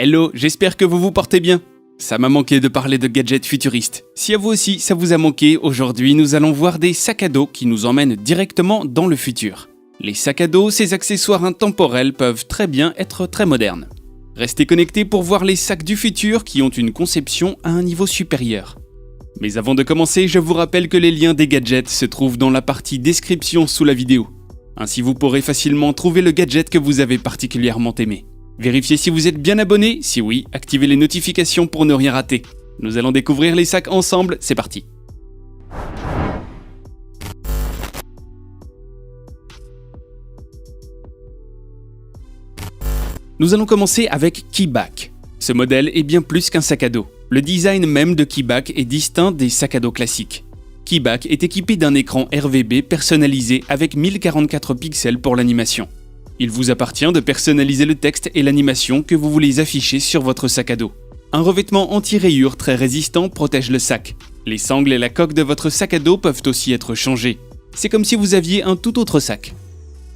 Hello, j'espère que vous vous portez bien. Ça m'a manqué de parler de gadgets futuristes. Si à vous aussi ça vous a manqué, aujourd'hui nous allons voir des sacs à dos qui nous emmènent directement dans le futur. Les sacs à dos, ces accessoires intemporels peuvent très bien être très modernes. Restez connectés pour voir les sacs du futur qui ont une conception à un niveau supérieur. Mais avant de commencer, je vous rappelle que les liens des gadgets se trouvent dans la partie description sous la vidéo. Ainsi vous pourrez facilement trouver le gadget que vous avez particulièrement aimé. Vérifiez si vous êtes bien abonné, si oui, activez les notifications pour ne rien rater. Nous allons découvrir les sacs ensemble, c'est parti. Nous allons commencer avec KeyBack. Ce modèle est bien plus qu'un sac à dos. Le design même de KeyBack est distinct des sacs à dos classiques. KeyBack est équipé d'un écran RVB personnalisé avec 1044 pixels pour l'animation. Il vous appartient de personnaliser le texte et l'animation que vous voulez afficher sur votre sac à dos. Un revêtement anti-rayures très résistant protège le sac. Les sangles et la coque de votre sac à dos peuvent aussi être changés. C'est comme si vous aviez un tout autre sac.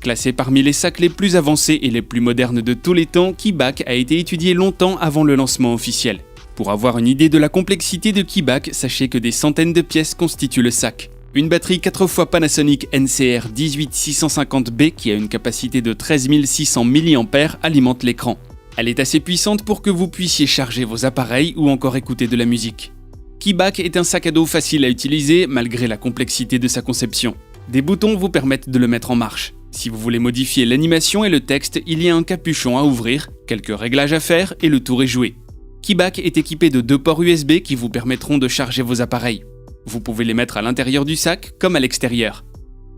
Classé parmi les sacs les plus avancés et les plus modernes de tous les temps, KeyBack a été étudié longtemps avant le lancement officiel. Pour avoir une idée de la complexité de KeyBack, sachez que des centaines de pièces constituent le sac. Une batterie 4x Panasonic NCR 18650B qui a une capacité de 13 600 mAh alimente l'écran. Elle est assez puissante pour que vous puissiez charger vos appareils ou encore écouter de la musique. KeyBack est un sac à dos facile à utiliser malgré la complexité de sa conception. Des boutons vous permettent de le mettre en marche. Si vous voulez modifier l'animation et le texte, il y a un capuchon à ouvrir, quelques réglages à faire et le tour est joué. KeyBack est équipé de 2 ports USB qui vous permettront de charger vos appareils. Vous pouvez les mettre à l'intérieur du sac comme à l'extérieur.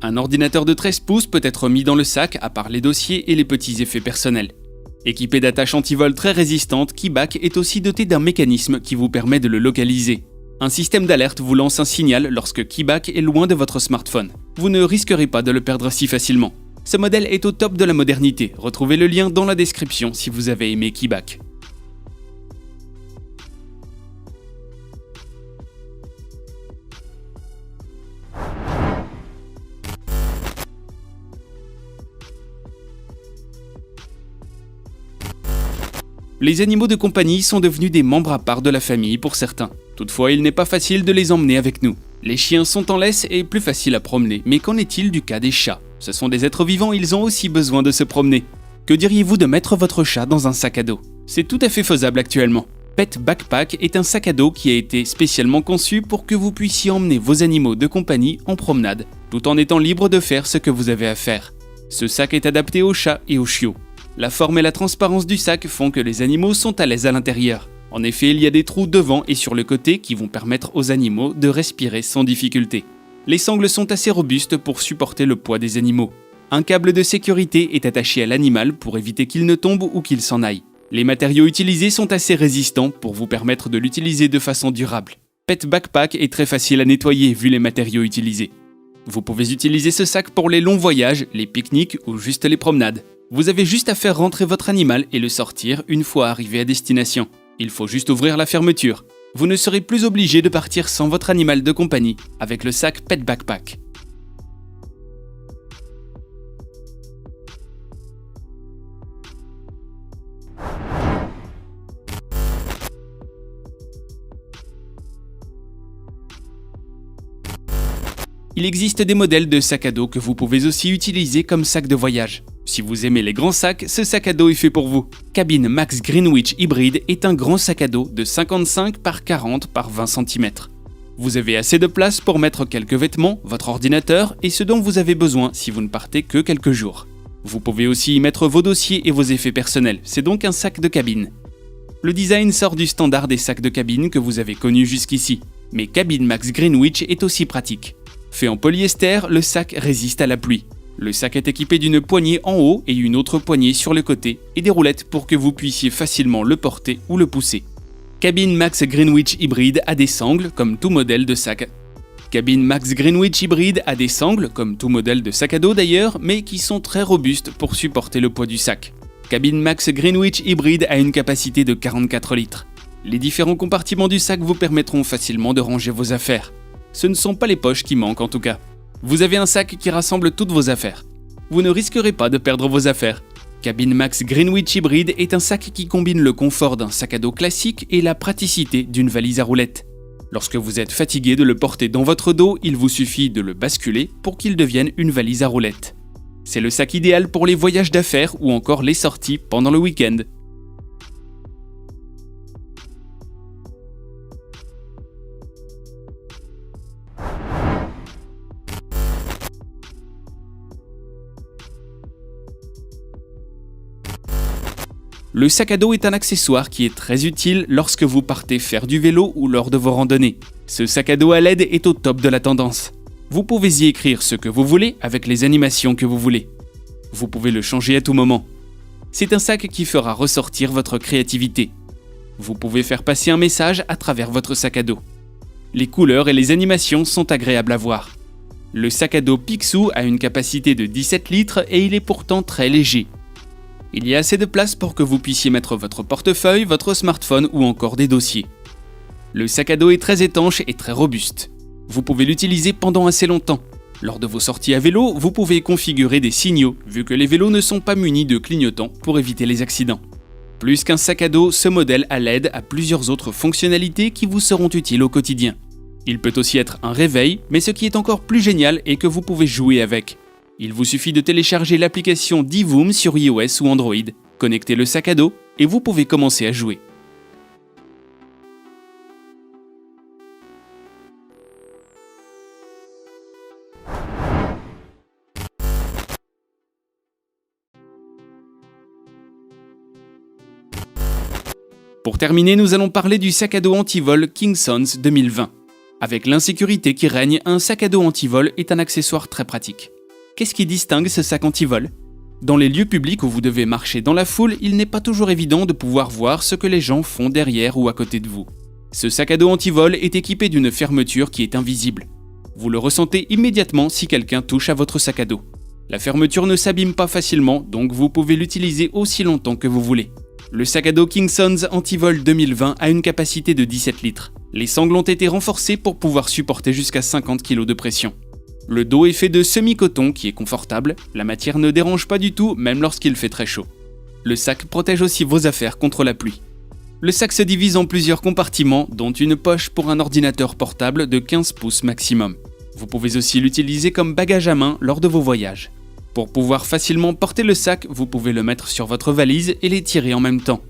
Un ordinateur de 13 pouces peut être mis dans le sac à part les dossiers et les petits effets personnels. Équipé d'attaches anti-vol très résistantes, KeyBack est aussi doté d'un mécanisme qui vous permet de le localiser. Un système d'alerte vous lance un signal lorsque KeyBack est loin de votre smartphone. Vous ne risquerez pas de le perdre si facilement. Ce modèle est au top de la modernité. Retrouvez le lien dans la description si vous avez aimé KeyBack. Les animaux de compagnie sont devenus des membres à part de la famille pour certains. Toutefois, il n'est pas facile de les emmener avec nous. Les chiens sont en laisse et plus faciles à promener, mais qu'en est-il du cas des chats? Ce sont des êtres vivants, ils ont aussi besoin de se promener. Que diriez-vous de mettre votre chat dans un sac à dos? C'est tout à fait faisable actuellement. Pet Backpack est un sac à dos qui a été spécialement conçu pour que vous puissiez emmener vos animaux de compagnie en promenade, tout en étant libre de faire ce que vous avez à faire. Ce sac est adapté aux chats et aux chiots. La forme et la transparence du sac font que les animaux sont à l'aise à l'intérieur. En effet, il y a des trous devant et sur le côté qui vont permettre aux animaux de respirer sans difficulté. Les sangles sont assez robustes pour supporter le poids des animaux. Un câble de sécurité est attaché à l'animal pour éviter qu'il ne tombe ou qu'il s'en aille. Les matériaux utilisés sont assez résistants pour vous permettre de l'utiliser de façon durable. Pet Backpack est très facile à nettoyer vu les matériaux utilisés. Vous pouvez utiliser ce sac pour les longs voyages, les pique-niques ou juste les promenades. Vous avez juste à faire rentrer votre animal et le sortir une fois arrivé à destination. Il faut juste ouvrir la fermeture. Vous ne serez plus obligé de partir sans votre animal de compagnie avec le sac Pet Backpack. Il existe des modèles de sacs à dos que vous pouvez aussi utiliser comme sac de voyage. Si vous aimez les grands sacs, ce sac à dos est fait pour vous. Cabin Max Greenwich Hybrid est un grand sac à dos de 55 par 40 par 20 cm. Vous avez assez de place pour mettre quelques vêtements, votre ordinateur et ce dont vous avez besoin si vous ne partez que quelques jours. Vous pouvez aussi y mettre vos dossiers et vos effets personnels, c'est donc un sac de cabine. Le design sort du standard des sacs de cabine que vous avez connus jusqu'ici, mais Cabin Max Greenwich est aussi pratique. Fait en polyester, le sac résiste à la pluie. Le sac est équipé d'une poignée en haut et une autre poignée sur le côté et des roulettes pour que vous puissiez facilement le porter ou le pousser. Cabin Max Greenwich Hybrid a des sangles comme tout modèle de sac. Cabin Max Greenwich Hybrid a des sangles comme tout modèle de sac à dos d'ailleurs, mais qui sont très robustes pour supporter le poids du sac. Cabin Max Greenwich Hybrid a une capacité de 44 litres. Les différents compartiments du sac vous permettront facilement de ranger vos affaires. Ce ne sont pas les poches qui manquent en tout cas. Vous avez un sac qui rassemble toutes vos affaires. Vous ne risquerez pas de perdre vos affaires. Cabin Max Greenwich Hybrid est un sac qui combine le confort d'un sac à dos classique et la praticité d'une valise à roulettes. Lorsque vous êtes fatigué de le porter dans votre dos, il vous suffit de le basculer pour qu'il devienne une valise à roulettes. C'est le sac idéal pour les voyages d'affaires ou encore les sorties pendant le week-end. Le sac à dos est un accessoire qui est très utile lorsque vous partez faire du vélo ou lors de vos randonnées. Ce sac à dos à LED est au top de la tendance. Vous pouvez y écrire ce que vous voulez avec les animations que vous voulez. Vous pouvez le changer à tout moment. C'est un sac qui fera ressortir votre créativité. Vous pouvez faire passer un message à travers votre sac à dos. Les couleurs et les animations sont agréables à voir. Le sac à dos Picsou a une capacité de 17 litres et il est pourtant très léger. Il y a assez de place pour que vous puissiez mettre votre portefeuille, votre smartphone ou encore des dossiers. Le sac à dos est très étanche et très robuste. Vous pouvez l'utiliser pendant assez longtemps. Lors de vos sorties à vélo, vous pouvez configurer des signaux, vu que les vélos ne sont pas munis de clignotants pour éviter les accidents. Plus qu'un sac à dos, ce modèle à LED a plusieurs autres fonctionnalités qui vous seront utiles au quotidien. Il peut aussi être un réveil, mais ce qui est encore plus génial est que vous pouvez jouer avec. Il vous suffit de télécharger l'application Divoom sur iOS ou Android, connectez le sac à dos et vous pouvez commencer à jouer. Pour terminer, nous allons parler du sac à dos anti-vol Kingsons 2020. Avec l'insécurité qui règne, un sac à dos anti-vol est un accessoire très pratique. Qu'est-ce qui distingue ce sac anti-vol ? Dans les lieux publics où vous devez marcher dans la foule, il n'est pas toujours évident de pouvoir voir ce que les gens font derrière ou à côté de vous. Ce sac à dos anti-vol est équipé d'une fermeture qui est invisible. Vous le ressentez immédiatement si quelqu'un touche à votre sac à dos. La fermeture ne s'abîme pas facilement, donc vous pouvez l'utiliser aussi longtemps que vous voulez. Le sac à dos Kingsons Anti-Vol 2020 a une capacité de 17 litres. Les sangles ont été renforcées pour pouvoir supporter jusqu'à 50 kg de pression. Le dos est fait de semi-coton qui est confortable, la matière ne dérange pas du tout même lorsqu'il fait très chaud. Le sac protège aussi vos affaires contre la pluie. Le sac se divise en plusieurs compartiments, dont une poche pour un ordinateur portable de 15 pouces maximum. Vous pouvez aussi l'utiliser comme bagage à main lors de vos voyages. Pour pouvoir facilement porter le sac, vous pouvez le mettre sur votre valise et l'étirer en même temps.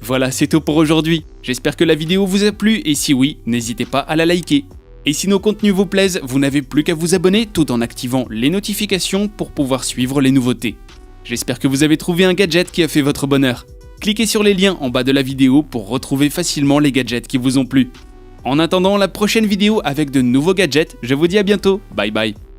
Voilà, c'est tout pour aujourd'hui. J'espère que la vidéo vous a plu et si oui, n'hésitez pas à la liker. Et si nos contenus vous plaisent, vous n'avez plus qu'à vous abonner tout en activant les notifications pour pouvoir suivre les nouveautés. J'espère que vous avez trouvé un gadget qui a fait votre bonheur. Cliquez sur les liens en bas de la vidéo pour retrouver facilement les gadgets qui vous ont plu. En attendant la prochaine vidéo avec de nouveaux gadgets, je vous dis à bientôt. Bye bye.